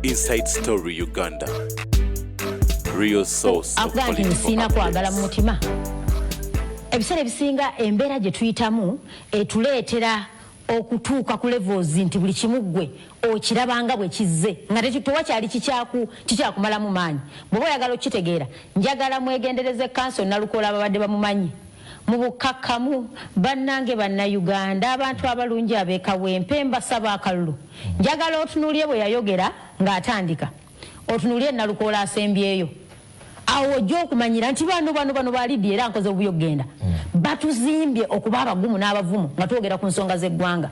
Inside Story Uganda. Real source of political mutima. Ebisere bisinga embeera gye tuyitamu etuleetera okutuuka ku levels nti buli kimuggwe okirabanga bwe kizze nga tewakyali kikyakumalamu maanyi. Bw'oba oyagala okitegeera njagala mwegendereze kanso nalukoola ababadde bamumanyi mu bukakkamu bannange bannayuganda abantu abalungi abeekawempe mbasaba akalulu. Njagala otunuulye bwe yayogera ng'atandika otunuulye nalukoola asembyeyo awo ojja okumanyira nti bano balidde era nkoze obuyogenda batuzimbye okuba abagumu n'abavumu nga twogera ku nsonga z'eggwanga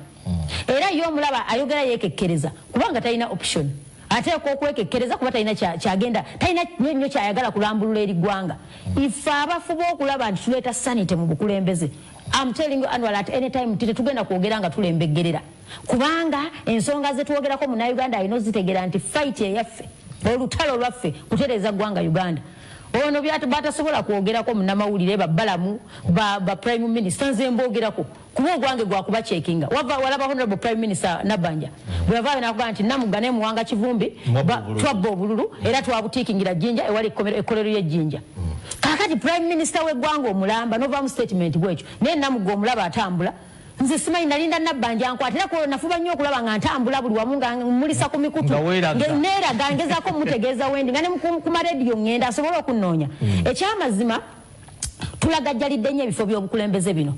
era yo omulaba ayogera yeekekkereza kubanga talina option ateekwa okwekekkereza kuba talina kyagenda talina nnyo kyayagala kulambulula eri ggwanga ife abafuba okulaba nti tuleeta sanite mu bukulembeze. I'm telling you Anwar, at any time tetugenda kwogera nga tulembeggerera kubanga ensonga ze twogerako munnayuganda alina ozitegeera nti fight eyaffe olutalo lwaffe kutereeza ggwanga Uganda. Ono batasobola kwogerako munnamawulire babbalamu ba prime minister nze mboogerako kuba ogwange gwakuba checkinga walaba honorable prime minister Nabanja bwe yavaayo n'akugamba nti Namugga ne Muwanga Kivumbi twabba obululu era twabutiikingira Jjinja ewali ekkolero y'Ejjinja. Kakati prime minister w'eggwanga omulamba novaamu statement bwekyo naye Namugga omulaba atambula nze simanyi nalinda Nabanja nkwatira ko nafuba nnyo okulaba nga ntambula buli wamu nga mulisa ku mikutu neeraga ngezaako mutegeeza wendi nga ne ku marediyo ngenda asobole okunnoonya. Ekyamazima tulagajjalidde nnyo ebifo by'obukulembeze bino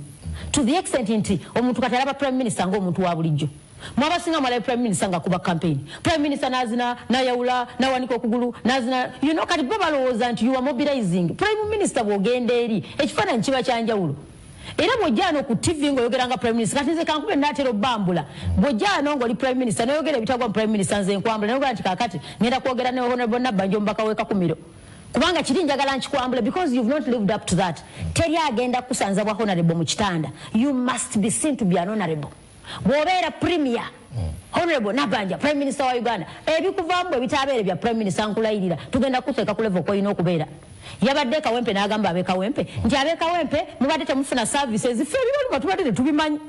to the extent nti omuntu kati alaba prime minister ng'omuntu wa bulijjo. Mwabasinga mwalabe prime minister nga kuba campaign prime minister nazina nayawula nawanika okugulu nazina kati bo balowooza nti you are mobilizing prime minister bw'ogenda eri ekifaananyi kiba kyanjawulo. Era bw'ojjaano ku TV ng'oyogeranga prime minister kati nze kankube naatera obbambula bw'ojjaano ng'oli prime minister n'oyogera ebitagwa mu prime minister nze nkwambula n'oyogera nti kaakati ngenda kwogera ne honorable Nabanja omubaka w'Ekakumiro kubanga kiri njagala nkikwambula because you've not lived up to that. Teri agenda kusanza bwa honorable mu kitanda. You must be seen to be an honorable. Bw'obeera premier honorable Nabanja prime minister wa Uganda ebikuvaamu bwe bitaabeere bya prime minister nkulayirira tugenda kuteeka ku level kw'olina okubeera. Yabadde Kawempe n'agamba ab'Ekawempe nti ab'Ekawempe mubadde temufuna services ffe ebibaluma tubadde tetubimanyi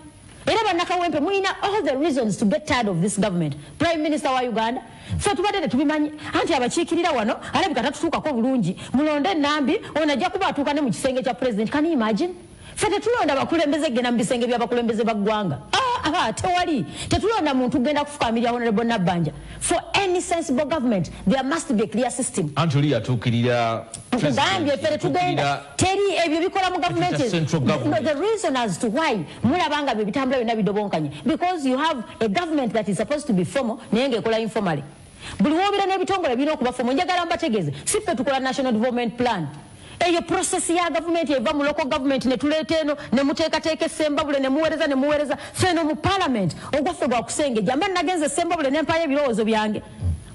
era bannakawempe mulina all the reasons to get tired of this government. Prime minister wa Uganda ffe tubadde tetubimanyi anti abakiikirira wano alabika tatutuukako bulungi mulonde Nambi ono ajja kuba atuuka ne mu kisenge kya president. Can you imagine? Ffe tetulonda bakulembeze genda mu bisenge by'abakulembeze ba ggwanga tewali tetulonda muntu genda kufukamirya honorable Nabanja. For any sensible government there must be a clear system. Antoli atuukirira Gambia fere tugenda teri ebyo bikola mu government. The reason as to why mulabanga bye bitambula byonna bidobonkanye because you have a government that is supposed to be formal naye ng'ekola informally. Buli woobera n'ebitongole birina okuba formal. Njagala mbategeeze si ffe tukola national development plan. Eyo process ya government eva mu local government ne tuleeta eno ne muteekateeka essembabule ne muweereza ffeno mu parliament ogwaffe gwa kusengejja mba nagenze essembabule ne mpaayo ebirowoozo byange.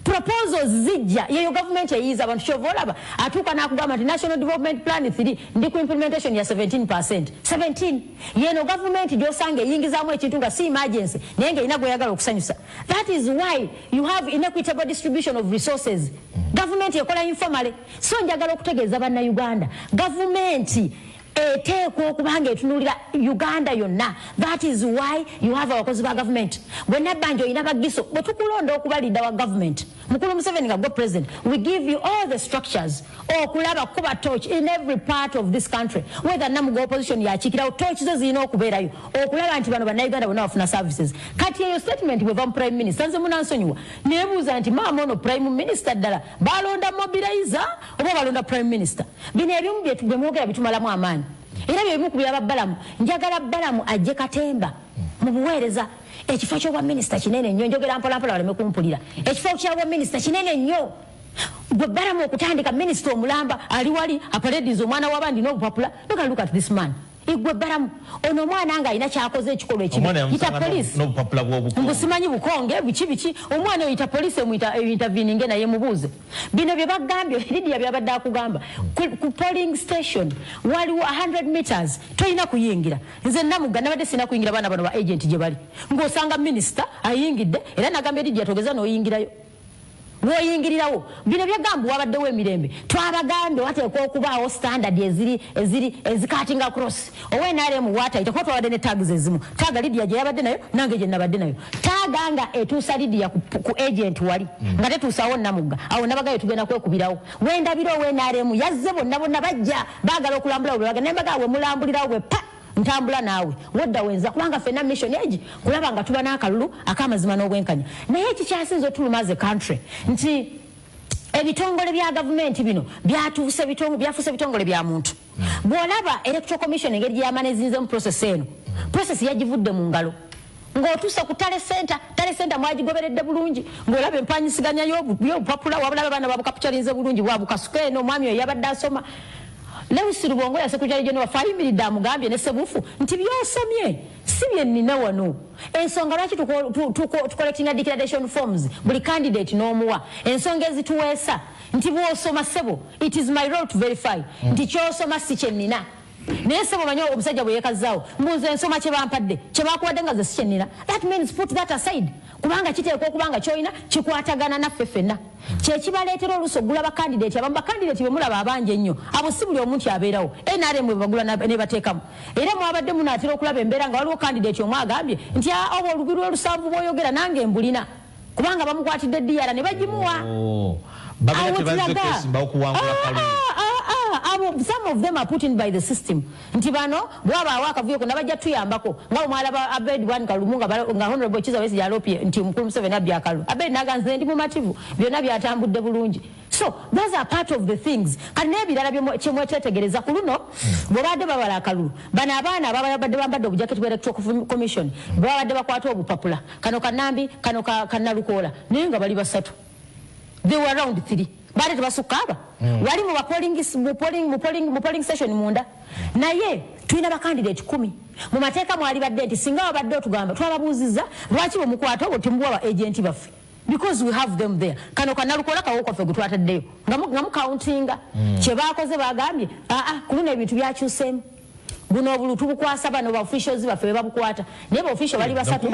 Proposals zijja yeyo government eyiza abantu kyova olaba atuuka n'akugamba nti national development plan 3 ndi ku implementation ya 17% yeno government gy'osanga eyingizaamu ekintu nga si emergency naye ng'erina gweyagala okusanyusa. That is why you have inequitable distribution of resources. Government ekola informally. So njagala okutegeeza bannayuganda gavumenti eteekwa okuba ng'etunuulira Uganda yonna. That is why you have abakozi ba government. Bwe Nabanja olina bagiso bwe tukulonda okuba leader wa government mukulu Museveni nga gwe president we give you all the structures okulaba kuba torch in every part of this country whether Namugga opposition yakiikirawo torch zo zirina okubeerayo okulaba nti bano bannayuganda bonna bafuna services. Kati eyo statement bweva mu prime minister nze munansonyiwa neebuuza nti maama ono prime minister ddala balonda mobilizer oba balonda prime minister. Bino ebimu bye mwogera bitumalamu amaanyi era bye bimu ku byababbalamu. Njagala bbalamu ajje katemba mu buweereza ekifo ky'obwa minisita kinene nnyo njogera mpolampola baleme kumpulira ekifo ky'obwa minisita kinene nnyo bwe bbalamu okutandika minisita omulamba ali wali apalediza omwana w'abandi n'obupapula. Look at this man igwe bbalamu ono omwana nga alina kyakoze ekikolwa ekibi yita polisi mbusimanyi bukonge biki omwana oyita polisi interveninge naye mubuuze bino bye bagambye Lydia byabadde akugamba ku polling station waliwo 100 meters toyina kuyingira. Nze Namugga nabadde sina kuyingira baana bano ba agent gye bali ng'osanga minisita ayingidde era nagambye Lydia togeza n'oyingirayo woyingirirawo bino byagamba wabaddewo emirembe twabagambe wateekwa okubaawo standard ezikatinga cross owenaremu watayita kuba twabadde ne tags ezimu taga Lydia gye yabadde nayo nange gye nabadde nayo taganga etuusa Lydia ku agent wali nga tetuusaawo Namugga awo nabagayo tugenda kwekubirawo wendabira owenaremu yazze bonna bajja baagala okulambula bwe bagenda nembaga we mulambulirawo bwe pa ntambula naawe wodda wenza kubanga fenna mission age kulaba nga tuba n'akalulu akamazima n'obwenkanya naye ekikyasinze otulumaze country nti ebitongole bya gavumenti bino byatuuse bitongole bya muntu bw'olaba electoral commission engeri gyeyamanezinze mu process eno process yagivudde mu ngalo ng'otuusa ku tale center mwagigoberedde bulungi ng'olaba empanyisiganya y'obupapula wabulaba abaana babukapitalinze bulungi bwabukasuka eno omwami oyo yabadde asoma Lewis Rubongo ya Secretary General fayimiridde amugambye ne Sebufu nti byosomye si bye nnina wano ensonga lwaki tucollecting declaration forms buli candidate n'omuwa ensonga ezituweesa nti bw'osoma sebo it is my role to verify nti kyosoma si kye nnina naye sebo manyi omusajja bwe yeekazaawo mbuuza ensoma kye bampadde kye baakuwadde nga ze si kye nnina that means put that aside kubanga kiteekwa okubanga kyolina kikwatagana naffe ffenna kyekibaleetera oluusi ogula bakandidate abamu bakandidate bemulaba abangi ennyo abo si buli omuntu abeerawo NRM bwe bagula ne bateekamu era mwabadde munaatera okulaba embeera nga waliwo kandidate omu agambye nti oba olubi lw'olusanvu bw'oyogera nange mbulina kubanga bamukwatidde DR ne bagimuwa some of them are put in by the system nti bano bwabaawo akavuyo konna bajja tuyambako nga omwalaba Abed One Kalumu nga Honorable Chiza Wesi Jalopye nti Mukulu Museveni abbi akalu Abed naganze ndi mumativu byonna byatambudde bulungi so those are part of the things kati n'ebirala kyemwetetegereza ku luno bwebadde babala akalulu bano abaana ababadde bambadde obujaketi bwa Electoral Commission bwabadde bakwata obupapula kano kanambi kano kanalukoola naye nga bali basatu they were around 3 bali tebasukka aba wali mu polling session munda naye tulina bakandidate 10 mu mateeka mwali badde nti singa wabadde otugamba twababuuzizza lwaki bwemukwata obwo temubuwa agenti baffe because we have them there kano kanalukola kawo kwaffe gwe twataddeyo nga mukauntinga kye baakoze bagambye ku luno ebintu byakyuseemu buno obulu tubukwasa bano ba officials baffe be babukwata naye ba official bali basatu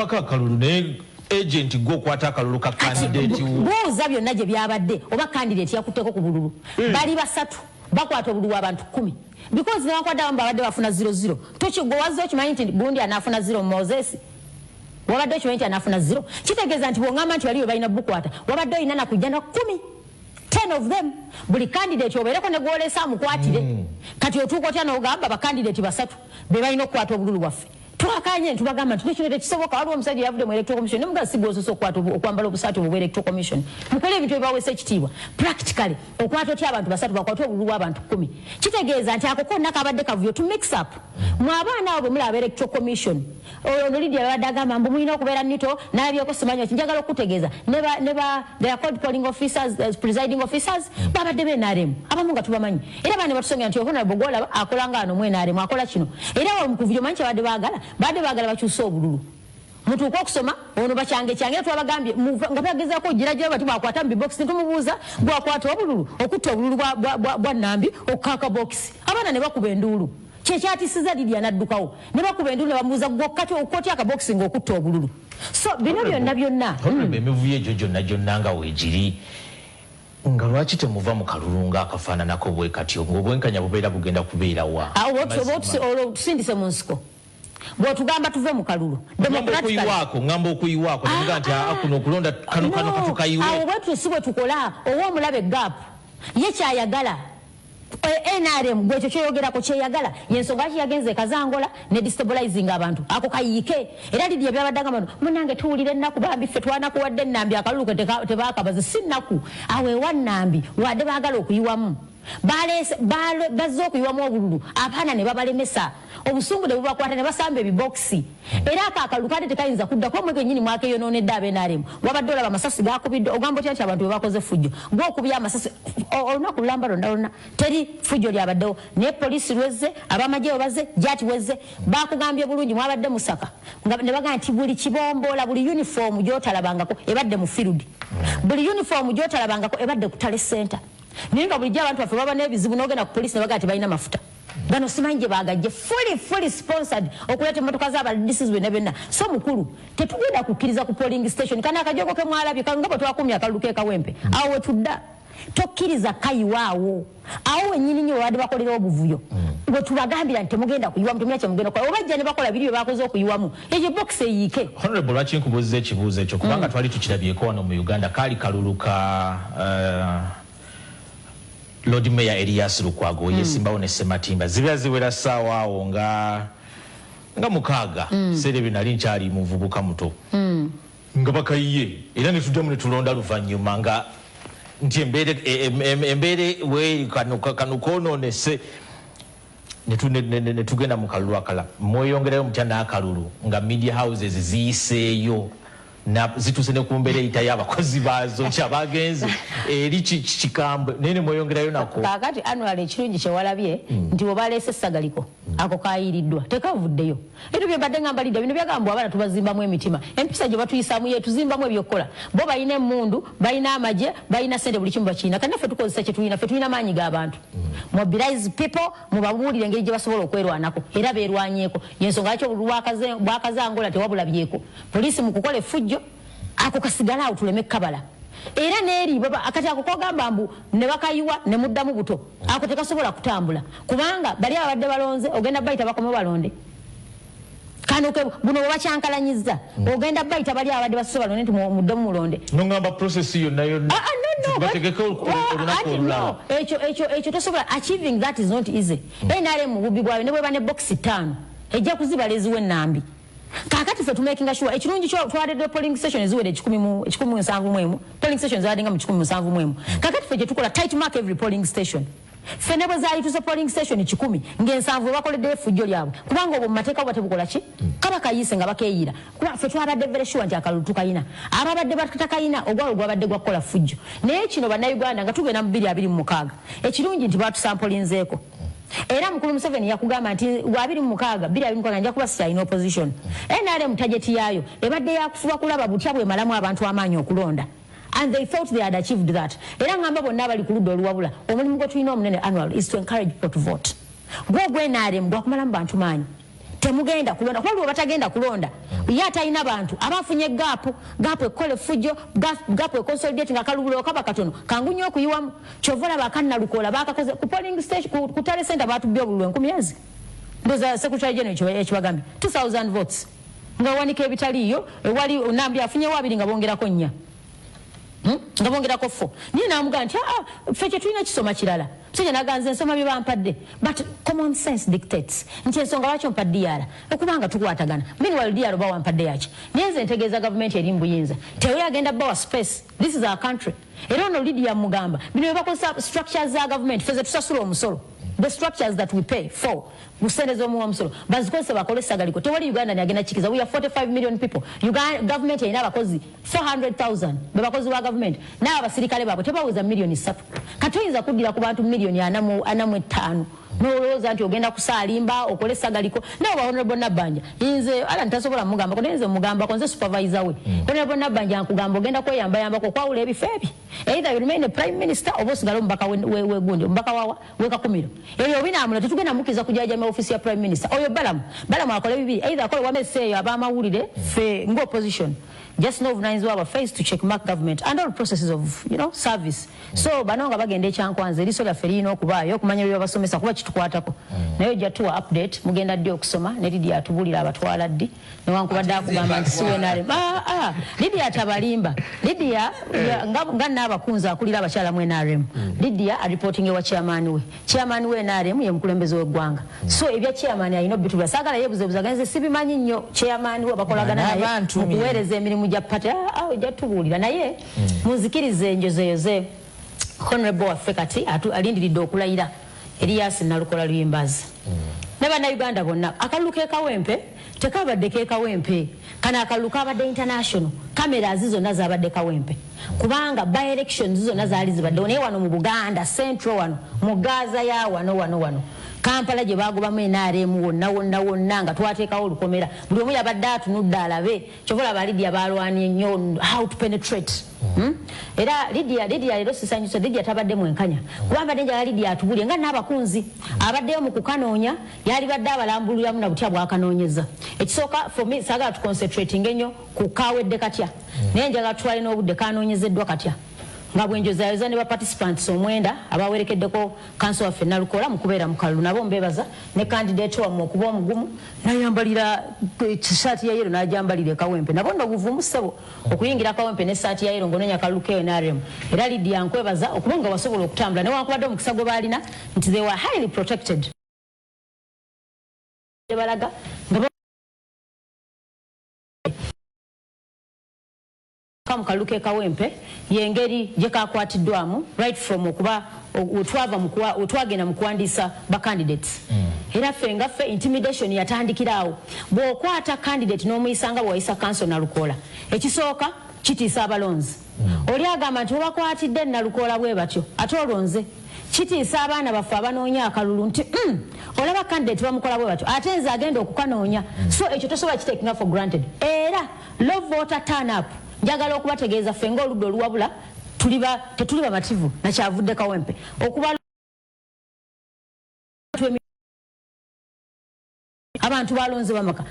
agent go kwata akalulu ka candidate buuza byonna gye byabadde oba candidate yakutteko ku bululu bali basatu bakwata obululu abantu 10 because newakwada bamba badde bafuna 00 tukigowazza okimanyi nti Burundi anafuna 0 Moses wabadde okimanyi nti anafuna 0 kitegeeza nti bw'ongamba nti waliyo balina bukwata wabadde olina nakujja na 10 of them buli candidate obeereko ne gwolesa amukwatire kati otuuka otya n'ogamba bakandidate basatu be balina okukwata obululu bwaffe twakanye tubagamba tukirete kisoboka waliwo omusajja yavudde mu Electoral Commission nemuga sigwososo okwambala obusaati mu Electoral Commission mukole ebintu ebibawesa ekitiibwa practically okwata otya abantu basatu bakwata obululu bw'abantu 10 kitegeeza nti ako konna kabadde kavuyo to mix up mu abaana abo mulaba Electoral Commission ono Lydia babadde agamba mbu mulina okubeera nito n'abyeko simanyi ki njagala okutegeeza they are called polling officers presiding officers babadde b'NRM abamu nga tubamanyi era bane batusomera nti Honorable Golaba akola ngano mu NRM akola kino era wa mukuvyo manyi kyabadde bagala bakyusa obululu mutuuka okusoma ono bakyange twabagambye nga bagezaako ogiragira bati bwakwata mu bibox ntumubuuza bwakwata obululu okutta obululu bwa Nambi okukaka box abaana ne bakuba enduulu kyekyatisiza Lydia n'addukawo ne bakuba enduulu ne bamubuuza gwokati okukotya akaboxi ng'okutta obululu so bino byonna emivuyo egyo gyonna nga weegiri nga lwaki temuva mu kalulu ng'akafaananako bwe katyo ng'obwenkanya bubeera bugenda kubeerawa tusindise mu nsiko bwotugamba tuve mu kalulu ngamba okuyiwaako nga nti kuno okulonda kano katukayiwe awo bwetu si bwe tukola ow'omulabe gap ye kyayagala NRM bwekyo kyoyogerako kyeyagala yensonga lwaki yagenze ekazangola ne destabilizing abantu ako kayiike era Lydia byabadde agamba munange tuwulire ennaku bambi ffe twanakuwadde Nambi akalulu ke tebakabaze si nnaku awo ewa Nambi wadde baagala okuyiwamu bazze okuyiwamu obululu abaana ne babalemesa obusungu ne bubakwata ne basamba ebiboxi era akakalulu kade tekayinza kuddako omweke nnyini mwakeyonoonedde ab'NRM wabadde olaba amasasi gakubidde ogamba otya nti abantu bwe bakoze fujjo gw'okubya amasasi olunaku lulamba lonna teri fujjo lyabaddewo naye poliisi lwezze abamagye webaze jati wezze bakugambye bulungi mwabadde musaka ne bagamba nti buli kibomboola buli uniform gy'otalabangako ebadde mu field buli uniform gy'otalabangako ebadde ku tale center naye nga bulijjo abantu baffe baba n'ebizibu n'ogenda ku poliisi ne bagamba nti balina mafuta bano simanje bagajje fully sponsored okuleta motoka za this we never na so mukulu tetugenda kukiriza ku polling station kana akajogo ke mwalabye kangabo twakumya akaluke kawempe awo tudda tokkiriza kayiwaawo awo wenyini nyo wadi bakolera obuvuyo ngo tubagambira nti mugenda kuyiwa mtumya kye mugenda kwa obajja ne bakola biri bakoze okuyiwamu eje box eyike honorable lwaki nkubuze ekibuuzo ekyo kubanga twali tukirabyeko wano mu Uganda kali kaluluka Lord Mayor Elias Lukwago yesimbawo ne Sematimba zibya ziwera sawa awo nga mukaaga serebe nali nkyali muvubuka muto nga bakayiye era ne tuddamu ne tulonda luvanyuma nga nti embere we kanukono ne se ne tugenda mu kalulu akala mweyongerayo mutya n'akalulu nga media houses ziyiseeyo na zituse ne kumbere ita y'abakozi bazo kyabagenze eri kikambwe nene mweyongerayo nako kakati annual ekirungi kye walabye nti obalese sagaliko ako kayiriddwa tekavuddeyo ebyo byabadde ngamba lidda bino byagambwa abana tubazimbamu emitima empisa gye batuyisaamu ye tuzimbamu ebyokukola bo balina emmundu balina amaje balina sente buli kimu bakiina kandi ffe tukozesa kye tulina ffe tulina maanyi g'abantu mobilize people mubabuulire engeri gye basobola okwerwanako era beerwanyeeko yensonga lwaki bwakazangola tewabulabyeko poliisi mu kukola effujjo ako kasigala awo tuleme kabala era neri baba akati akokogamba mbu ne bakayiwa ne muddamu buto ako tekasobola kutambula kubanga bali abadde balonze ogenda bayita bakome balonde kano ke buno bwacyankalanyiza ogenda bayita bali abadde basobola balonde nti muddamu mulonde nongamba process yo nayo ekyo tosobola achieving that is not easy nale mu bubi bwawe ne bwe bane box 5 ejja kuzibalezi w'ennambi kakati fe tumakinga sure ekirungi kyo twadde polling station eziwede 10 polling stations zadinga mu 10 kakati fe tukola tight mark every polling station fe nebo zaali tuze polling station 10 ngensanvu bakoledde effujjo lyabwe kubanga obwo mateeka batebukola ki kaba kayise nga bakeeyira kuba fe twabadde very sure nti akalulu tukayina ababadde batakayina ogwalo gwabadde gwakola fujjo naye kino bannayuganda nga tugenda mu 2026 ekirungi nti batusampolinzeeko era mukulu Museveni yakugamba nti wa 2026 2026 nja kuba sitayina opposition NRM tajeti yayo ebadde yakufuba kulaba butya bwe malamu abantu amaanyi okulonda and they thought they had achieved that era ngamba bonna abali ku ludda oluwabula omulimu gwe tulina omunene annual is to encourage people to vote gwe NRM gwakumalamu bantu maanyi temugenda kulonda kwa batagenda kulonda yata ina bantu abafunye gapu ekole fujo gapu econsolidate nga kalubula okaba katono kangunyo okuyiwamu chovola bakanna lukola bakakoze ku polling station ku tale center batu byo bulwe 10 ndoza secretary general ekibagambi 2000 votes nga wanike ebitaliyo wali nambi afunye wabiri nga bongerako nnya ngabongerako 4 ni namuga nti feche tulina kisoma kirala sije naganze nsoma bye bampadde but common sense dictates nti ensonga lwaki mpadde yala okubanga tukwatagana meanwhile dialo ba wampadde yaki nienze ntegeeza government eri mbuyinza tewe agenda bawa space this is our country era ono Lydia Mugamba bino bakosa structures za government feze tusasula omusolo the structures that we pay for musendezo mu omusolo bazikozesa bakole sagaliko tewali Uganda ni agenda chikiza we are 45 million people Uganda government ina bakozi 400,000 bakozi wa government na abasirikale babo tebawuza million 3 katoyinza kudira ku bantu million 4 noloza nti ogenda kusalimba okole sagaliko na honorable Nabanja inze ala ntasobola mugamba ko nze mugamba konze supervisor we honorable Nabanja nkugamba ogenda kweyamba yamba ko kwawula ebifebi either you remain a prime minister obosigalo mbaka we gundi mbaka wawa weka kumiro eyo bina amuna tetugenda mukiza kujaja mu office ya prime minister oyo balamu akole bibiri either akole wamese abamawulire fe ngo opposition just know nines waba face to check mark government and all processes of service so banonga bagende ekyankwanze lisola ferino kubayo kumanya byo basomesa kuba kitukwatako nayo jatuwa update mugenda ddi okusoma ne Lydia atubulira abatwala ddi ne wankubadde akugamba nti siwe nale Lydia atabalimba Lydia ngana abakunza akulira abakyala mu NRM Lydia reporting ewa chairman we NRM ye mukulembeze w'eggwanga so ebya chairman ayino bitu basagala yebuze ganze sibimanyi nnyo chairman we bakolagana naye kuwereza emirimu japata jatubulira naye muzikirize enjozeyoze honorable Afrikati alindiridde okulayira Elias nalukola luyimbazi naba na Uganda bonna akaluke kawempe tekabadde ke kawempe kana akaluka abadde international kamera zizo nazo abadde kawempe kubanga by elections zizo nazo ali zibadde naye wano mu Buganda Central wano mu Gaza ya wano Kampala gye bagoba mu NRM wonna nga twateekawo olukomera buli omu yabadde atunudde alabe kyovola Lydia balwanye nnyo how to penetrate Era Lydia lero sisanyusa Lydia tabadde mwenkanya kubanga nenja Lydia atubulye nga n'abakunzi abaddeyo mu kukanoonya yali badde abalambulira mu na butya bwakanonyeza ekisooka for me saga to concentrating enyo ku kawedde katya nenja gatwale n'obudde kanonyezeddwa katya nga bwenjozayoza ne ba participants omwenda abawerekeddeko council waffe Nalukola mu kubeera mu kalulu nabo mbebaza ne candidate wamwe okuba omugumu nayambalira t-shirt ya yero najambalira Kawempe nabo ndo buvumu ssebo okuyingira Kawempe ne shirt ya yero ngononya kaluke NRM era Lydia nkwebaza okubanga wasobola okutambula ne wankubadde omukisa gwe balina nti they were highly protected balaga kaluke Kawempe yengeri je kakwatiddwamu right from okuba otwagenda mu kuwandiisa ba candidates era ffe intimidation yatandikirawo bw'okwata candidate n'omuyisanga bw'oyisa council Nalukola ekisooka kitiisa abalonzi oli agamba nti obakwatidde Nalukola bwe batyo ate olonze kitiisa abaana baffe abanoonya akalulu nti olaba candidate bamukola bwe batyo ate nze agenda okukanoonya so ekyo tosobola kitakinga for granted era low voter turn up njagala okubategeeza ffe ng'oludda oluwabula tetuli bamativu nakyavudde Kawempe okuba abantu balonze bamaka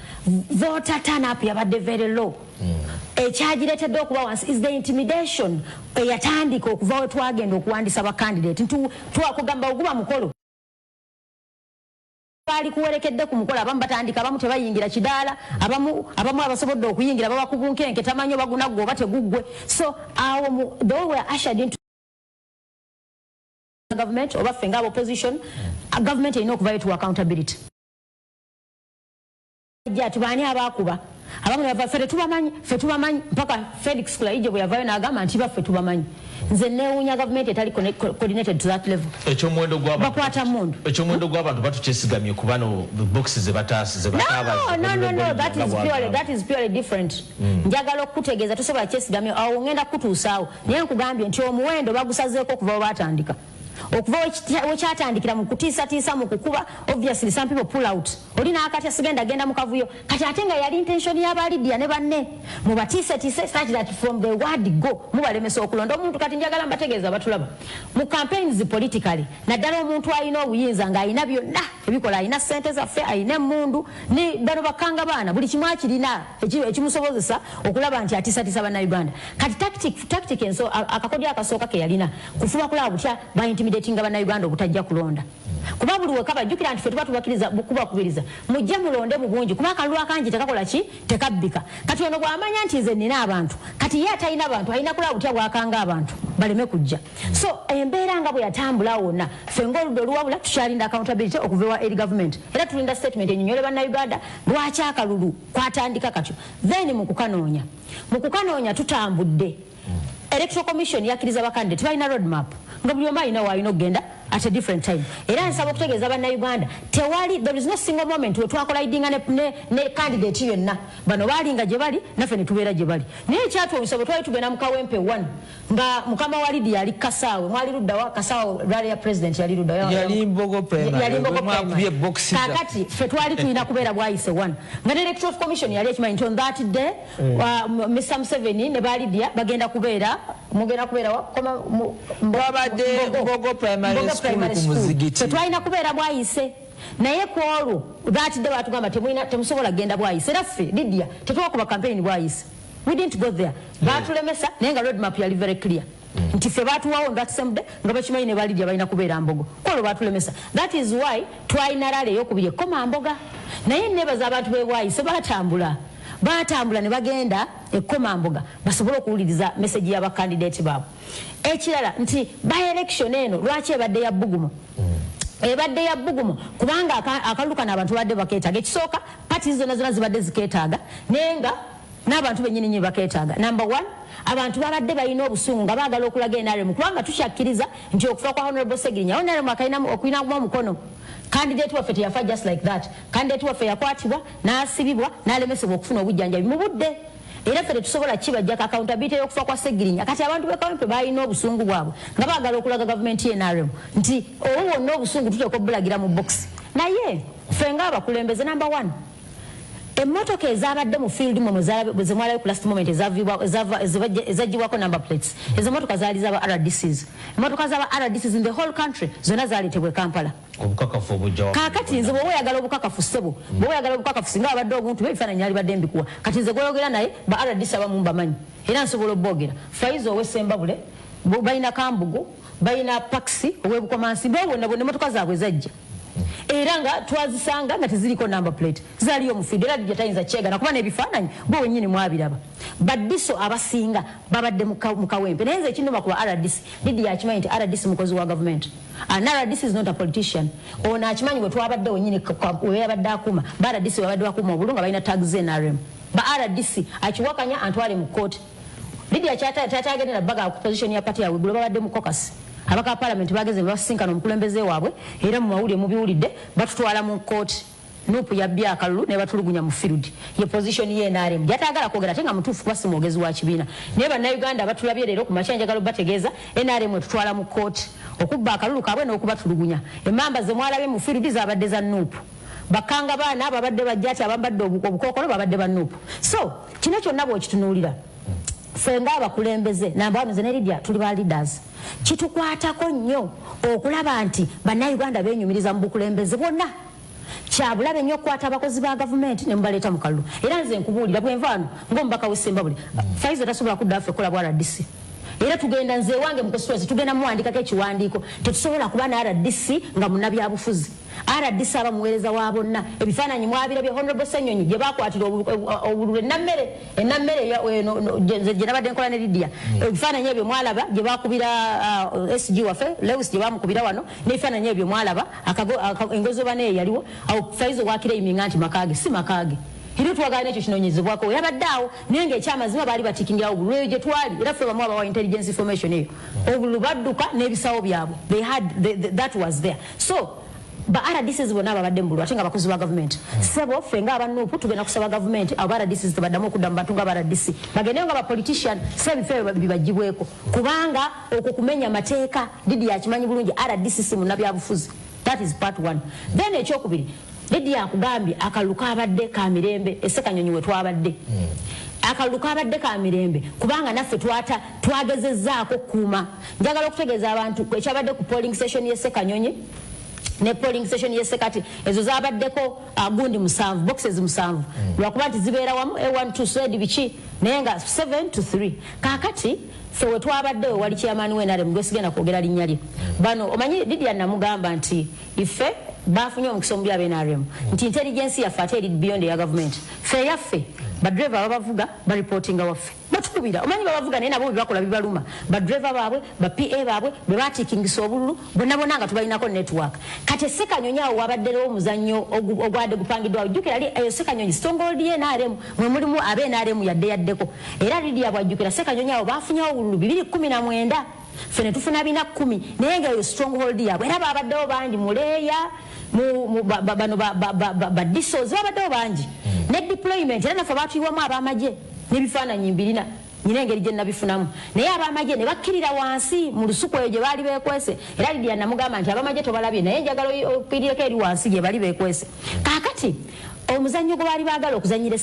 voter turn up yabadde very low ekyagireetedde okuba wansi is the intimidation eyatandika okuva we twagenda okuwandiisa ba candidate twakugamba oguba mukolo bali kuwerekedde ku mukolo abamu batandika abamu tebayingira kidaala abamu abasobodde okuyingira baba kubunkenke tamanyi bagunagwo oba teguggwe so they were ushered into government oba ffe nga opposition government erina okuvayo to accountability tubani abakuba abamu ne bava ffe tubamanyi mpaka Felix Kulaije bwe yavayo n'agamba nti baffe tubamanyi nze neewuunya government etali coordinated to that level eky'omuwendo bakwata mundu eky'omuwendo gw'abantu batukyesigamye ku bano boxes zebataasi no that is purely different njagala okutegeeza tosobola kyesigamye awo ngenda kutuusaawo naye nkugambye nti omuwendo bagusazeeko okuva we batandika okuva wekyatandikira mu kutiisatiisa mu kukuba obviously some people pull out oli n'akati asigenda agenda mu kavuyo kati ate nga yali intention y'aba Lydia ne banne mubatiisetiise such that from the word go mubalemesa okulonda omuntu kati njagala mbategeeza batulaba mu campaigns politically naddala omuntu alina obuyinza ng'alina byonna ebikola alina ssente zaffe alina emmundu ne bano bakanga baana buli kimu akirina ekimusobozesa okulaba nti atiisatiisa bannayuganda kati tactic enso akakodyo akasooka ke yalina kufuba kulaba butya intimidating bannayuganda obutajja kulonda kuba buli weka bajjukira nti ffe tuba tubakiriza kubakubiriza mujje mulonde mu bungi kuba akalulu akangi tekakola ki tekabbika kati ono bw'amanya nti nze nina abantu kati ye atalina abantu alina kulaba butya bwakanga abantu baleme kujja so embeera nga bwe yatambula wonna ffe ng'oludda oluwabula tukyalinda accountability okuva eri government era tulinda statement ennyonnyole bannayuganda lwaki akalulu kwatandika katyo then mu kukanoonya tutambudde electoral commission yakiriza bakandidate balina road map nga buli omu alina waalina okugenda at a different time era nsaba okutegeeza bannayuganda there is no single moment wetwakolidinga ne candidate yonna bano baalinga gye bali naffe ne tubeera gye bali naye ekyatuwanyisa bwe twali tugenda mu Kawempe 1 nga mukama wa Lydia yali Kasaawe mwali luddawa Kasaawe rally ya president yali luddawa yali Mbogo primary kakati ffe twali tulina kubeera bwayise 1 nga ne electoral commission yali ekimanyi nti on that day Mr. Museveni ne ba Lydia bagenda kubeera mugenda kubeera babadde Mbogo primary school tetwalina kubeera bwayise naye ku olwo batidde batugamba temusobola kgenda bwayise era ffe Lydia tetwakuba campaign bwayise we didn't go there batulemesa naye nga road map yali very clear nti ffe batuwawo that same day nga bakimanyi ne ba Lydia balina kubeera Mbogo ku olwo batulemesa that is why twalina rale ey'okubiri ekoma Mboga naye nebaza abantu bebwayise batambula ne bagenda ekoma Mboga basobole okuwuliriza message y'abakandidate baabwe ekirala nti by election eno lwaki ebadde ya bbugumu ebadde ya bbugumu kubanga akalulu kano abantu badde bakeetaaga ekisooka parties zonna zibadde zikeetaaga naye nga n'abantu bennyini nyi bakeetaaga number 1 abantu babadde balina obusungu nga baagala okulaga NRM kubanga tukyakkiriza nti okufa kwa Honorable Segirinya NRM okulinamu omukono candidate waffe teyafa just like that candidate waffe yakwatibwa n'asibibwa n'alemesebwa okufuna obujjanjabi mu budde era ffe tetusobola kibajjako accountability y'okufa kwa Segirinya kati abantu b'e Kawempe balina obusungu bwabwe nga baagala okulaga gavumenti y'NRM nti owo wonna obusungu tuteeka obulagira mu box naye ffe ng'abakulembeze number 1 Emmotoka ezabadde mu field mu zemwalayo ku last moment ezagibwako number plates ezo motoka zaali zaba RDCs emmotoka zaba RDCs in the whole country zonna zaalitebwe Kampala obukakafu obujjawa kakati nze bwe oyagala obukakafu ssebo bwe oyagala obukakafu singa abadde omuntu bebifaananyi ali badde mbikuwa kati nze gweyogera naye ba RDC abamu mbamanyi era nsobola obbogera Faizo ow'Essembabule balina Kambugu balina Paxi ow'Ebukomansi bonna emmotoka zaabwe zajja era nga twazisanga nga teziriko number plate zaliyo mu field era dijja tayinza kyegana kuba n'ebifaananyi bwe wennyini mwabiraba baddiso abasinga babadde mu Kawempe naye nze ekinduma ku RDC didi yakimanyi nti RDC mukozi wa government and RDC is not a politician ono akimanyi bwe twabadde wennyini we yabadde akuma ba RDC babadde bakuma obulungu nga balina tags NRM ba RDC akiwakanya antwale mu court didi yakyatagendera baga ku position ya party yawe babadde mu caucus abaka parliament bageze basinkana omukulembeze waabwe era mu mawulire mubiwulidde batutwala mu court nupu ya bya akalulu ne batulugunya mu field ye position ye NRM yatagala kwogera tenga mutufu kwa simwogezi wa kibiina naye banna Uganda batulabye leero ku machanja galo bategeeza NRM tutwala mu court okubba akalulu kabwe n'okubatulugunya emamba ze mwalabe mu field zabadde za nupu bakanga baana ababadde bajjati abambadde obukokolo babadde ba nupu so kino kyonna bw'okitunuulira fenga abakulembeze nambano ze ne Lydia tuli ba leaders kitukwatako nnyo okulaba nti bannayuganda benyumiriza mu bukulembeze bwonna kyabulabe nnyo okukwata abakozi ba gavumenti ne mubaleeta mu kalulu era nze nkubuulira bwenvaano ng'omubaka w'Essembabule Faizo tasobola kudda ffe kola bwa RDC era tugenda nze wange mu constituency tugenda muwandikako ekiwandiiko tetusobola kuba na RDC nga munnabyabufuzi RDC abamuweereza wa bonna ebifaananyi mwabirabye Honorable Ssenyonyi gye bakwatira obululu ennammere gye nabadde nkola ne Lydia ebifaananyi ebyo mwalaba gye bakubira SG waffe Lewis gye bamukubira wano n'ebifaananyi ebyo mwalaba engozoba naye yaliwo awo Faizo wakireiminga nti makaage si makaage Hilo tuwagane ekyo kinonyezebwako yabadde awo naye ng'ekyamazima baali batikingira obululu eyo gye twali era ffe bamu abawa intelligence information eyo obululu badduka n'ebisawo byabwe that was there so ba RDCs bonna ababadde mu bululu ate nga abakozi ba gavumenti sebo ffe nga abanuupu tugenda kusaba gavumenti abo RDCs tebaddamu okudda mu bantu nga ba RDC bagendeyo nga bapolitician sebifeyo bibagibweko kubanga okwo kumenya mateeka didi yakimanyi bulungi RDC si munnabyabufuzi that is part one then ekyokubiri Lydia akugambye akaluka abadde ka mirembe Essekanyonyi we twabadde akaluka abadde ka mirembe kubanga naffe twagezezzaako kuuma njagala okutegeeza abantu ekyabadde ku polling station y'Essekanyonyi ne polling station y'Essekati ezo zabaddeko gundi 7 boxes 7 lwakuba nti zibeera wamu A1 swedi biki naye nga 7 to 3 kakati ffe we twabaddewe wali chairman w'NRM gwesigenda kwogera linnya lye bano omanyi Lydia namugamba nti ife bafunye omukisa omubi ab'NRM nti intelligence yaffe ate eri beyond ya government ffe yaffe badriver babavuga baripotinga waffe batukubira omanyi babavuga naye nabo bebakola bibaluma badriver baabwe ba PA baabwe bwe batikingisa obululu bonna nga tubalinako network kati Essekanyonyi awo wabadderewo omuzannyo ogwadde gupangiddwa ojjukira Essekanyonyi stronghold y'NRM mwe mulimu ab'NRM yaddeko era Lydia bwajjukira Essekanyonyi awo bafunyewo obululu 219 ffe ne tufuna 10 naye nga eyo stronghold yaabwe era babaddewo bangi muleeya bano badisozi babaddewo bangi ne deployment era naffe batuyiwamu ab'amagye n'ebifaananyi mbirina nyina engeri gye nabifunamu naye ab'amagye ne bakkirira wansi mu lusuku eyo gye baali beekwese era Lydia namugamba nti ab'amagye tobalabye naye njagala okwirireko eri wansi gye bali beekwese kaakati omuzannyo gwe baali baagala okuzannyira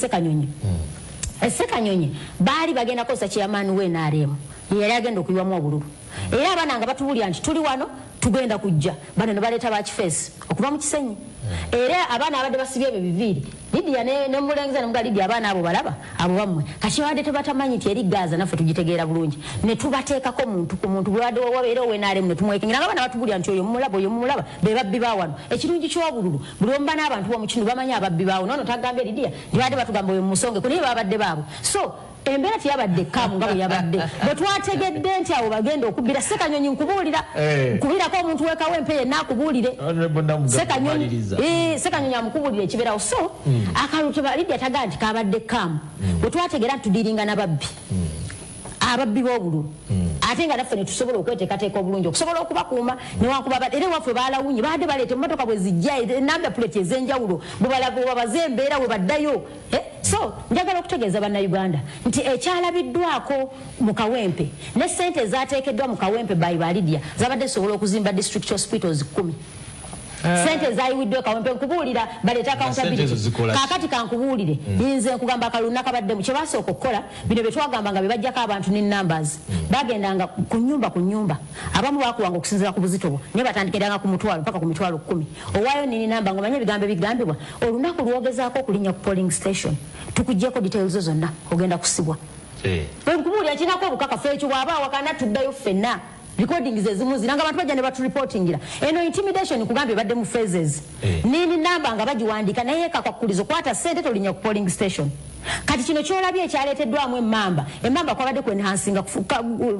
Essekanyonyi baali bagenda kukozesa chairman w'NRM yali agenda okuyiwamu obululu era abaana nga batubulira nti tuli wano tugenda kujja bano ne baleeta bakifeesi okuva mu Kisenyi era abaana abadde basibye ebyo biviiri Lydia ne mulengeza ne muga Lydia abaana abo balaba abo bammwe kati babadde tebatamanyi nti eri Gaza naffe tugitegeera bulungi ne tubateekako muntu ku muntu bulwadde wabeera ow'NRM ne tumwekengira nga abaana batubulira nti oyo mumulaba be babbi baawano ekirungi ky'obululu buli omu ba n'abantu b'omu kitundu bamanyi ababbi baawo nono tagambye Lydia ntibadde batugamba oyo mumusongeko naye babadde baabo so embeera tiyabadde kamu nga bwe yabadde bwe twategedde nti abo bagenda okubbira Ssekanyonyi nkubuulira nkubirako omuntu w'Ekawempe yenna akubuulire Ssekanyonyi amukubuulira ekibeerawo so akalulu Lydia tagaa nti kabadde kamu bwe twategera nti tudiringa n'ababbi ababbi b'obululu ate nga naffe ne tusobola okweteekateeka obulungi okusobola okubakuuma newankubaba era waffe baalawunye baadde baleeta emmotoka bwe zijja enamba puleti ez'enjawulo bwebabaze embeera bwe baddayo so njagala okutegeeza bannayuganda nti ekyalabiddwako mu Kawempe ne ssente ezaateekeddwa mu Kawempe by Lydia zabadde zisobola okuzimba district hospitals 10 sente zayiwiddwe Kawempe nkubulira baleta accountability kakati kankubulire yinze nkugamba kaluna kabadde mu kyebasooka okukola bino betwagamba nga bebajjako abantu ne numbers bagendanga ku nyumba abamu bakuwanga okusinzira ku buzito bwo ne batandikiranga ku mutwalo mpaka ku mitwalo 10 owaayo nini namba ngomanye bigambo bigambibwa olunaku lwogezaako okulinya ku polling station tukujjeko details zonna ogenda kusibwa nkubulira kinako obukakafu ekyo bwaba wakana tuddayo ffenna recording zezimu ziranga abantu bajja ne batu reportingira eno intimidation kugambye badde mu phases nini namba nga bagiwandika naye kakakkulizo kwata sente tolinya ku polling station kati kino kyolabye ekyaleeteddwamu emmamba kwabadde ku enhancing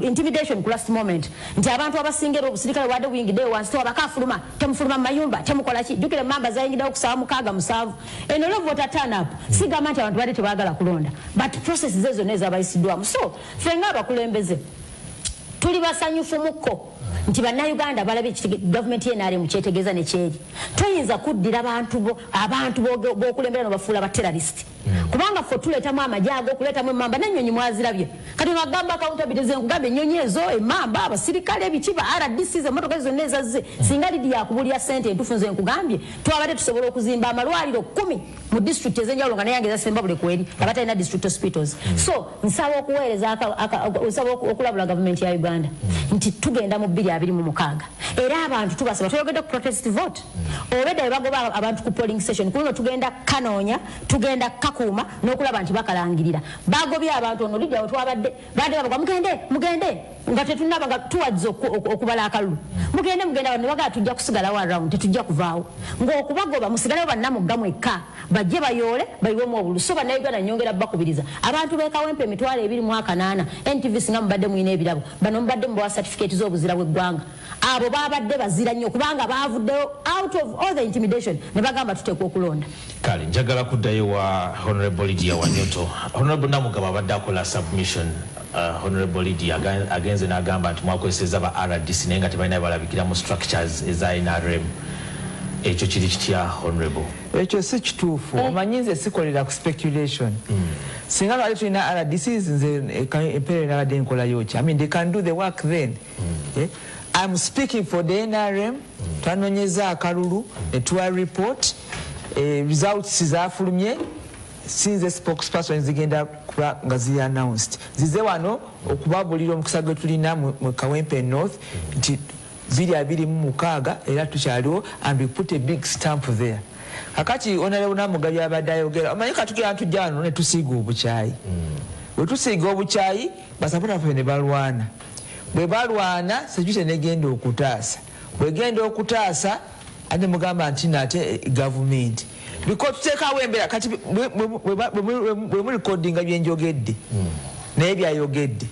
intimidation ku last moment nti abantu abasingera obusirikale wadde buyingiddeyo wansi abakafuluma temufuluma mu mayumba temukola ki jjukira emmamba zayingiddewo ku 7 eno lovota turn up sigamba nti abantu badde tebaagala kulonda but processes ezo nezabayisiddwamu so ffe ng'abakulembeze tuli basanyufu mukko nti bannayuganda balabye gavumenti yenali mu kyetegeeza ne kyeri toyinza kuddira abantu b'okulembera no bafuula ba terrorist kubanga ffe tuleetamu amagye ag'okuleetamu emmamba n'ennyonyi mwazirabye kati bagamba accountability nkugamba ennyonyi ezo emmamba abasirikale ebiki ba RDC emmotoka zonna ezazze singa lidi yakubulya ssente entuufu nze nkugambye twabadde tusobola okuzimba amalwaliro 10 mu district ez'enjawulo nga naye yange ezasemba buli kweri nga batalina district hospitals so nsaba okuweereza nsaba okulabula gavumenti ya Uganda nti tugenda mu 2026 era abantu tubasaba tuyogedde ku protest vote obedda bagoba abantu ku polling station kuno tugenda kanoonya tugenda kakuuma n'okulaba nti bakalangirira bagobye abantu ono lidda twabadde badde bavuga mugende nga tetunaba nga tuwadde okubala akalulu mugenda ne bagaa tujja kusigalawo around tetujja kuvaawo ng'okubagoba musigalewo bannamugga mwekka bajje bayoole bayiwemu obulu so bannayuganda nyongera bakubiriza abantu b'e Kawempe emitwalo 28 NTV singa mubadde muyina ebirabo bano mubadde mubawa certificate z'obuzira bw'eggwanga abo babadde bazira nnyo kubanga baavuddeyo out of all the intimidation ne bagamba tuteekwa okulonda kale njagala kuddayo wa Honorable Lydia Wanyoto. Honorable Namugga babadde akola submission Honorable Lydia agenze n'agamba nti mwakozeseza ba RDC naye nga tebalina balabikira mu structures eza NRM ekyo kiri kitya Honorable ekyo si kituufu omanyi nze sikolera ku speculation singa lwali tulina RDCs nze empeera nabadde nkolayo ki I mean they can do the work then I'm speaking for the NRM twanonyeza akalulu netuwa report results zafulumye since spokesperson zigenda kuba nga zi announced zize wano okubabulira omukisa gwe tulina mu Kawempe North nti 226 era tukyaliwo and we put a big stamp there kakati Honorable Namugga byabadde ayogera omanyi katugera tujja wano ne tusiiga obukyayi bwe tusiiga obukyayi basapota ffe ne balwana bwe balwana security negenda okutaasa bwegenda okutaasa ate mugamba nti nate government because tuteekawo embeera kati bwe mu recordinga byenjogedde naye byayogedde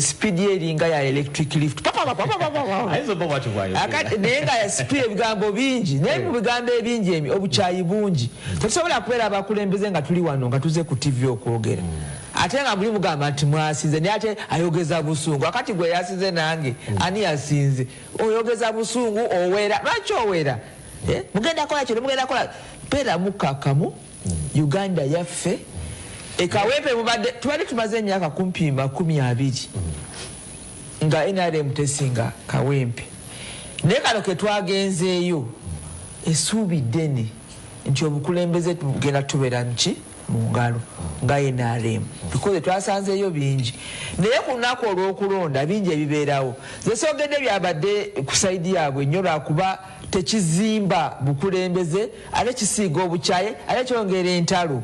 speed eringa ya electric lift naye nga ya speed ebigambo bingi naye mu bigambo ebingi obukyayi bungi tetusobola kubeera abakulembeze nga tuli wano nga tuze ku TV okwogera ate nga muli mugamba nti mwasize naye ate ayogeza busungu akati gwe yasize nange ani yasinze oyogeza busungu owera lwaki owera mugenda kola kino mugenda kola beera mukakamu Uganda yaffe Kawempe mubadde tubadde tumaze emyaka 20 nga NRM tesinga Kawempe naye kano ke twagenzeeyo essuubi ddene nti obukulembeze tugenda tubeera nki mu ngalo nga NRM because twasanzeeyo bingi naye ku lunaku olw'okulonda bingi ebibeerawo zesoogedde byabadde ku saidi yaabwe nnyo lwakuba tekizimba bukulembeze ate kisiiga obukyaye ate kyongera entalo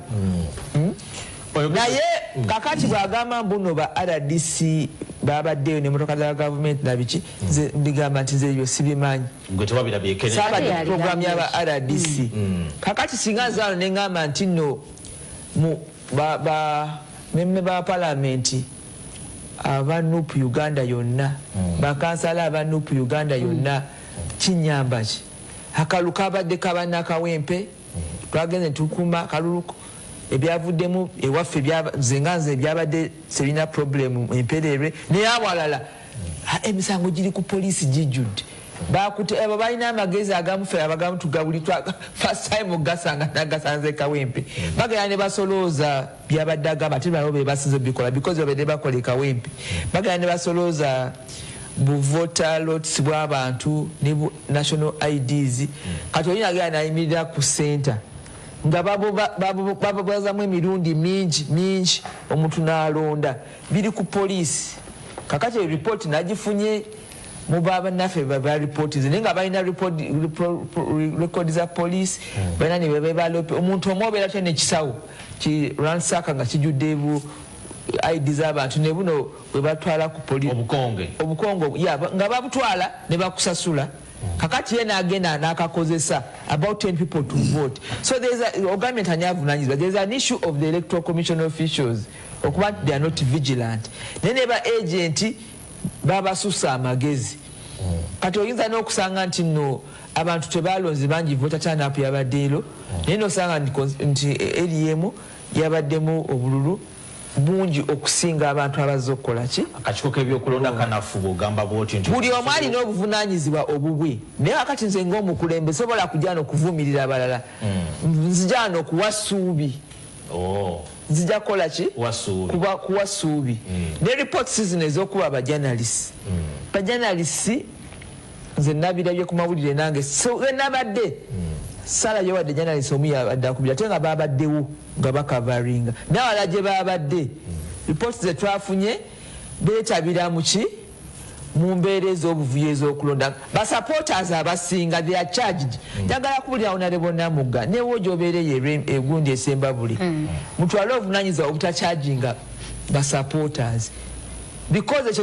naye kakati bwagamba mbuno ba RDC babaddeyo n'emmotoka za gavumenti nabiki nze ndigamba nti nze ebyo sibimanyi saabadde programu y'aba RDC kakati singa nzaano neŋŋamba nti nno memme ba palamenti aba NUP Uganda yonna bakansala aba NUP Uganda yonna kinyamba ki akalu kabadde kabana Kawempe twagenze tukuma kaluluko ebyavuddemu ewaffe zenganze ebyabadde serina problem emperere naye awalala emisango giri ku poliisi gijjudde bakute abo balina amagezi agamufe abagamu tugabuli first time ogasanga nagasanze Kawempe bagenda ne basolooza byabadde agamba ate bano be basinze bikola because babadde bakola Kawempe bagenda ne basolooza voter lots bw'abantu ne national IDs kati oyina agenda nayimirira ku center nga babazamu emirundi mingi omuntu n'alonda biri ku poliisi kakati report nagifunye mu baba naffe ba report naye nga balina record za poliisi balina ne bebalope omuntu omu obeera tya nekisawo ki ransaka nga kijudde ID z'abantu ne buno bwe batwala ku poliisi obukongo nga babutwala ne bakusasula kakati yena agenda n'akakozesa about 10 people to vote. So there's a government anyavunanyizibwa, there's an issue of the electoral commission officials okuba they are not vigilant neneba agent babasusa amagezi kati oyinza n'okusanga nti nno abantu tebalonze bangi voter turn up yabaddeero naye nosanga nti eriemu yabaddemu obululu bungi okusinga abantu abazze okukola ki akakiko k'ebyokulonda kanafubo gamba bwoti nti buli omu alina obuvunaanyizibwa obubwe naye akati nze ng'omukulembe sobola kujja n'okuvumirira abalala nzija n'okuwa ssuubi nzija kukola ki kuwa ssuubi ne reports zino ez'okuba abajanalisi bajanalisi nze nabirabye ku mawulire nange nabadde sala yawadde janalisi omu yabadde akubira ate nga babaddewo nga bakavaringa nawala gye babadde reports ze twafunye beetabira muki mu mbeera ez'obuvuyo ez'okulonda basupporters abasinga they are charged njagala kubulira Honorable Namugga newo gy'obeereyo egundi esemba buli mutwale obuvunaanyizibwa obutachaginga basupporters because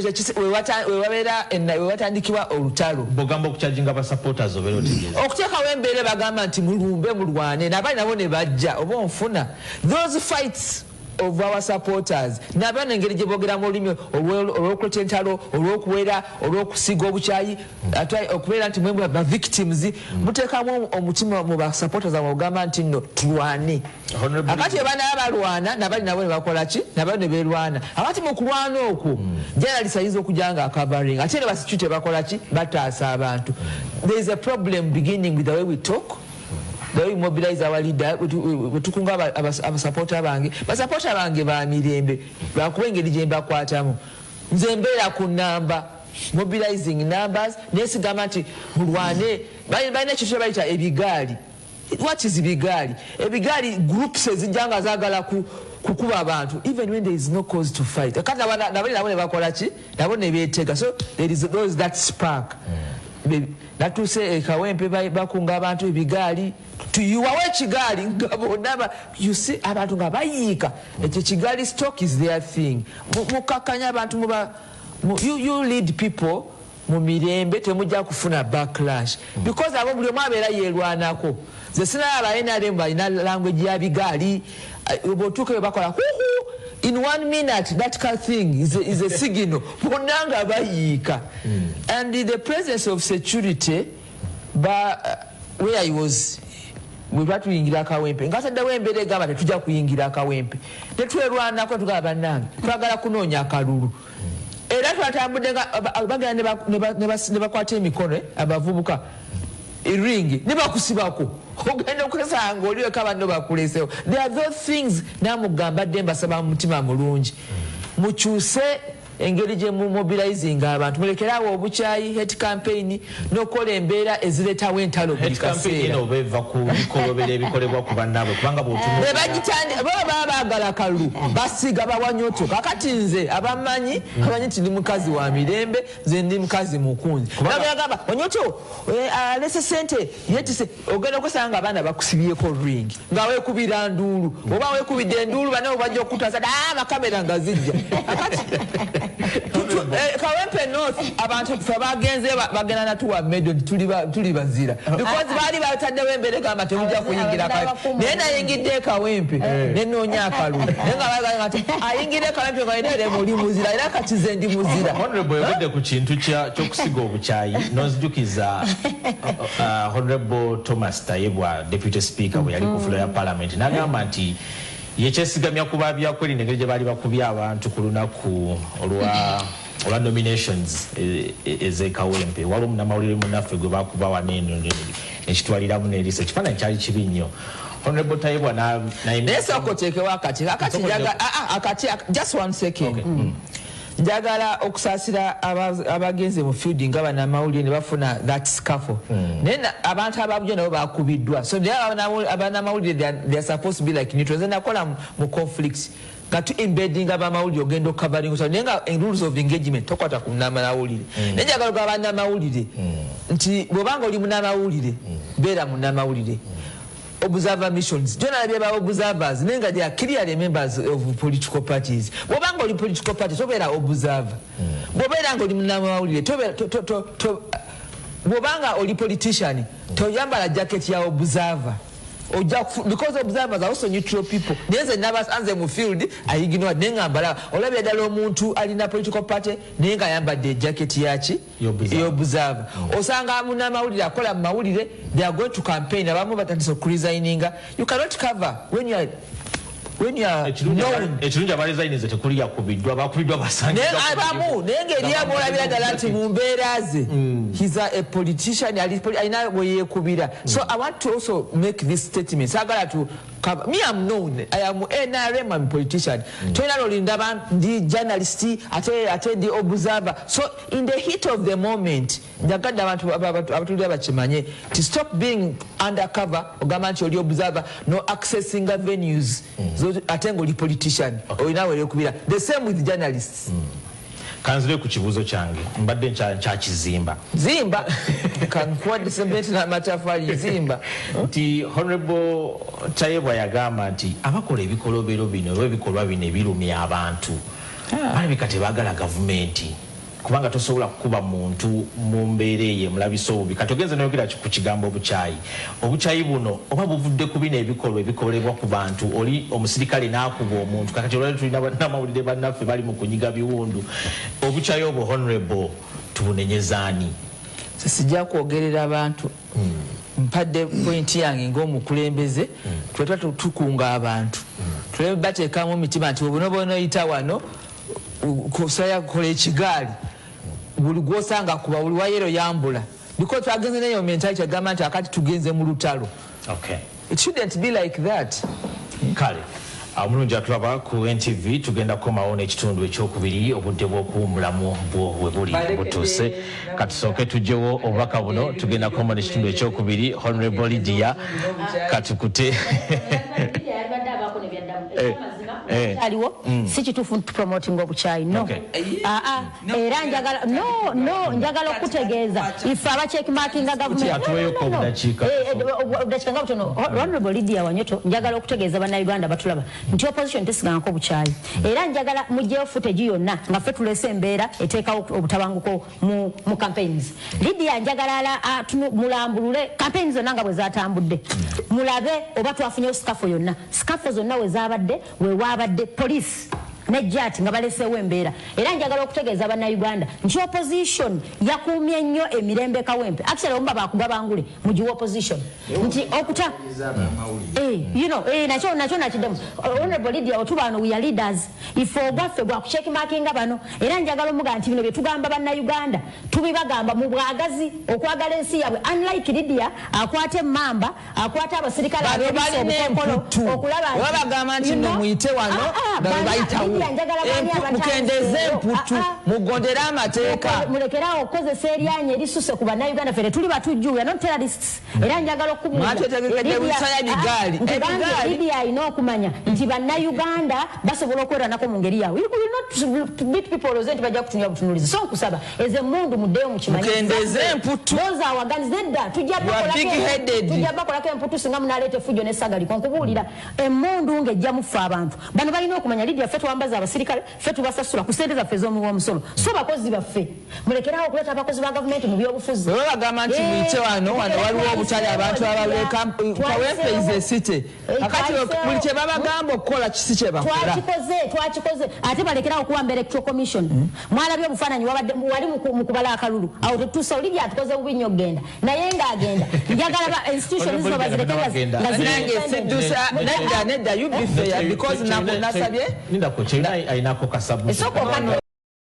wewatandikibwa olutalo bogamba okucharginga basupporters obeera otegeeza okuteekawo embeera bagamba nti mulumbe mulwane nabali nabo ne bajja oba onfuna those fights of our supporters nabana engeri gye boogeramu olulimi olw'okuleta entalo olw'okuwera olw'okusiga obukyayi ate okubeera nti mwemwe ba victims muteekamu omutima mu ba supporters abo ogamba nti nno tulwane akati abaana balwana nabali nabo ne bakola ki nabali ne beerwana akati mu kulwana okwo journalist ayinza okujja nga akavaring ate ne basitute bakola ki bataasa abantu there is a problem beginning with the way we talk. We mobilize our leader tukunga abasupporter bange basupporter bange ba mirembe bakubengeri gye mbakwatamu nze mbeera ku namba mobilizing numbers nesigama nti mulwane balina ekyo bayita ebigaali. What is ebigaali? Ebigaali groups ezijjanga zaagala kukuba abantu even when there is no cause to fight kati nabali nabo ne bakola ki nabo ne beetega so there is those that spark natuse Kawempe bakunga abantu ebigaali tuyuwawo ekigaali nga bonna you see abantu nga bayiika ekyo kigaali stock is their thing mukakanya abantu you lead people mu mirembe temujja kufuna backlash because abo buli omu abeera yeerwanako ze sinalaba NRM balina language ya bigaali obotuuka bwe bakola in 1 minute that kind of thing is a signal bonna nga bayiika and in the presence of security where I was we batuyingira Kawempe nga taddawo embeera egamba tetujja kuyingira Kawempe tetwerwanako tugaba bannange twagala kunoonya akalulu era twatambudde bagenda ne bakwata emikono abavubuka eringi ne bakusibako ogenda okusanga oliweka banno bakulesewo there are those things namugamba dde mbasaba mu mutima mulungi mukyuse engeri gye mu mobilizing abantu mulekerawo obukyayi hate campaign n'okola embeera ezireetawo entalo buli kaseera obeva ku bikolobera ebikolebwa ku bannaabwe kubanga baba baagala kalulu basiga bawanyoto kakati nze abamanyi nti ndi mukazi wa mirembe nze ndi mukazi mukunzi nagamba wanyoto alese sente yetise ogenda okusanga abaana bakusibyeko ring nga weekubira nduulu oba weekubidde enduulu banabo bajja okutasa amakamera nga zijja Kawempe North abantu fe bagenze bagenda natuwa medal tuli bazira because bali bataddewo embeera gamba temujja kuyingira Kawempe naye nayingidde Kawempe nenoonya akalulu naye nga bagamba nti ayingidde Kawempe nga yenere muli muzira era kati ze ndi muzira. Honorable yabudde ku kintu ky'okusiga obukyayi nonzijukiza Honorable Thomas Tayebwa Deputy Speaker bwe yali ku floor ya Parliament n'agamba nti yekyesigamya kuba byakwerinda engeri gye baali bakubya abantu ku lunaku olwa nominations ez'Ekawempe waliwo omunnamawulire munnaffe gwe bakuba waneeno ekitwaliramu n'eriisa ekifaananyi kyali kibi nnyo. Honorable Tayebwa naye sooka oteekewo akati just 1 second. njagala okusaasira abagenze mu field nga bannamawulire ne bafuna that scaffold naye abantu ababujo nabo bakubiddwa so abannamawulire they are supposed to be like neutral nze nakola mu conflicts nga tu embedding abamawulire ogenda okukavaring naye nga rules of engagement tokwata ku munnamawulire naye njagala ogaba bannamawulire nti bw'obanga oli munnamawulire beera munnamawulire observer missions jona labye ba observers nenga they are clearly members of political parties bobanga oli political party tobera observer bobera ngo oli munnamawulire bobanga oli politician toyambala jacket ya observer because observers are also neutral people there's a nervous anze mu field ayiginwa nenga mbala olabye dala omuntu alina political party nenga yambadde jacket yachi observer osanga munnamawulire akola mu mawulire they are going to campaign abamu batandise okuresigninga you cannot cover when you are ekirungi abaresigninze tekuli yakubiddwa bakubiddwa basanga abamu nenge eriamu olabira ddala nti mu mbeera ze he's a politician alina bwe yeekubira so I want to also make this statement sagala to cover me I'm known I am NRM I'm a politician tolina lolindaba ndi journalist ate ndi observer so in the heat of the moment njagadde abantu abatulira bakimanye to stop being undercover ogamba nti oli observer no accessing venues atengo li politician olina werekubira the same with journalists kanzire ku kibuzo kyange mbadde ncha kizimba zimba kan kwadi sembeti na matafali zimba nti honorable Tayebwa yagamba nti abakola ebikolobero bino ebikolwa bino ebirumya abantu bali bikate bagala government kubanga tosobola kukuba muntu mu mbeere ye mulabisa obubi katogenze n'oyogera ku kigambo obuchayi buno oba buvudde ku bino ebikolwa ebikolebwa ku bantu oli omusirikale n'akuba omuntu kakati olwali tulina bannamawulire bannaffe bali mu kunyiga biwundu obuchayi obwo honorable tubunenyezaani sijja kwogerera abantu mpadde point yange ng'omukulembeze twetwa tukunga abantu tulebe bateekamu emitima nti obunobono oyita wano kusaya kole ekigaali buli gwosanga kuba buli wayero yambula because twagenze neyo mentality agamba nti akati tugenze mu lutalo okay it shouldn't be like that kale omulungi atulaba ku NTV tugenda kukomawo n'ekitundu ekyokubiri obudde bw'okuwummulamu bwe buli butuuse katusooke tujjewo obubaka buno tugenda kukomawo n'ekitundu ekyokubiri honorable Lydia katukute aliwo si kituufu promoting obuchayi no era njagala okutegeeza ife abacheckmarkinga government obudakiika butono honorable Lydia Wanyoto njagala okutegeeza bannayuganda batulaba nti opposition tesigangako obuchayi era njagala mujjeyo footage yonna nga ffe tulese embeera eteekawo obutabanguko mu campaigns Lydia njagala mulambulule campaigns zonna nga bwe zatambudde mulabe oba twafunyewo scafo yonna scafo zonna we zabadde wewabadde police nejjati nga baleseewo embeera era njagala okutegeeza bannayuganda nti opposition yakuumye nnyo emirembe kawempe actually omba bakugabangule mugiwa opposition nti okuta nakyo nakiddemu honorable Lydia otubano we are leaders ife ogwaffe gwakucheckmarkinga bano era njagala omuga nti bino bye tugamba bannayuganda tubibagamba mu bwagazi okwagala ensi yabwe unlike Lydia akwate mamba akwate abasirikale okulaba nti muyite wano bayitawo mukendeze emputu mugondera amateeka mulekerawo okozesa eryanya erisuse ku bannayuganda fere tuli batujjuya not terrorists era njagala okubuulira alina okumanya nti bannayuganda basobola okweranako mu ngeri yaabwe nti bajja kutunya butunulizi so nkusaba eze mundu muddeyo mukendeze emputu boza awaganiza edda tujja bakolako emputu singa munaleeta efujjo n'essagaliko nkubuulira emundu ng'ejja mufe abantu bano balina okumanya Lydia ffe tuwambaza abasirikale ffe tubasasula ku ssente zaffe ez'omuwa omusolo so bakozi baffe mulekerawo okuleeta abakozi ba gavumenti mu byobufuzi bagamba nti muyite wano waliwo obutale abantu kawempe is a city akati buli kye babagamba okukola kisi kye bakola twakikoze ate balekerawo okuwamba electoral commission mwalabye obufaananyi wali mu kubala akalulu awo tetutuusa Lydia atukoze bubi nnyo okgenda naye ng'agenda njagala institution zino nedda you be fair because nasabye Ninda ko China ainako kasabu.